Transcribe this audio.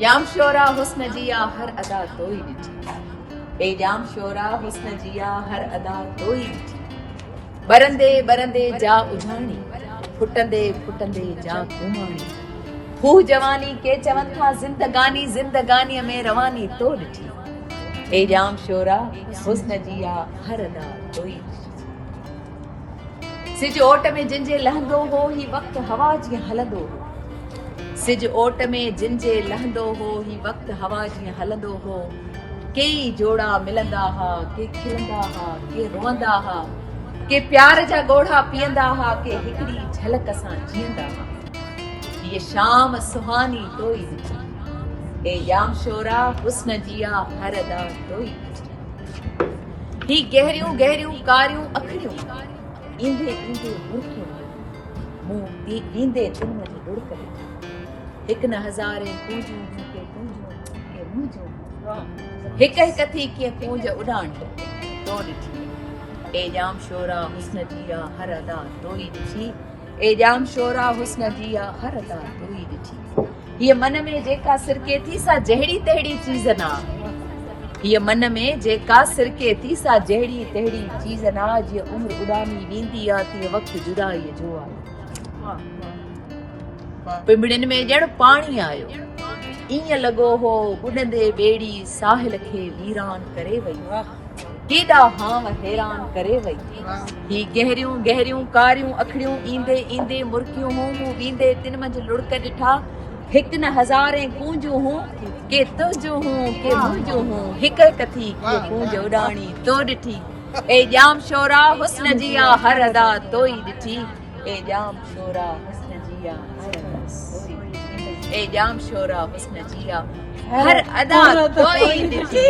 जाम शोरा हुस्न जिया हर अदा तोई ॾिठी, ए जाम शोरा हुस्न जिया हर अदा तोई ॾिठी, बरंदे बरंदे जा उजाणी, फुटंदे फुटंदे जा घुमाणी, हू जवानी के चवन था जिंदगानी, जिंदगानीअ में रवानी तो ॾिठी, ए जाम शोरा हुस्न जिया हर अदा तोई ॾिठी। सिज ओट में जिंजे लहंदो हो ही वक्त हवा जीअं हलंदो हो, सिज ओट में जिंजे लहंदो हो ही वक्त हवा जीअं हलंदो हो, कई जोड़ा मिलंदा हा, के खिलंदा हा, के रोअंदा हा, के प्यार जा ॻोढ़ा पीअंदा हा, के हिकड़ी झलक सां जीअंदा हा, ये शाम सुहानी तोई ॾिठी, ए जाम शोरा हुस्न जिया हर अदा तोई ॾिठी। ही गहरियूं गहरियूं कारियूं अखियूं ईंदे ईंदे मुर्खियूं, मुंह ईंदे तुम जी लुड़क ॾिठी, हिक न हज़ारे कूंजूं के कूंजूं के मुंहिंजूं, हिक हिक थी कीअं कूंज उॾाण तो ॾिठी, ए जाम शोरा हुस्न जिया हर अदा तोई ॾिठी, ए जाम शोरा हुस्न जिया हर अदा तोई ॾिठी। हीअ मन में जेका सिरके थी सा जहिड़ी तहिड़ी चीज़ ना, हीअ मन में जेका सिरके थी सा जहिड़ी तहिड़ी चीज़ ना, जीअं उम्र उॾामी वेंदी आहे तीअं वक़्तु जुदाईअ जो आहे। पिंबड़ियुनि में ॼण पाणी आयो, ईअं लॻो हो ॿुॾंदे ॿेड़ी साहिल खे वीरान करे वई, केॾा हाव हैरान करे वई। ही गहरियूं गहरियूं कारियूं अखियूं ईंदे ईंदे मुर्कियूं हूं, मूं वींदे तिन मंझ लुड़क ॾिठा, हिक न हज़ारे कूंजूं हूं, के तुंहिंजूं हूं के मुंहिंजूं हूं, हिक हिक थी के कूंज उॾाणी तो ॾिठी, ए जाम शोरा हुस्न जिया हर अदा तोई ॾिठी, ए जाम शोरा हुस्न जिया हर अदा तोई ॾिठी, ए जाम शोरा हुस्न जिया हर अदा तोई ॾिठी।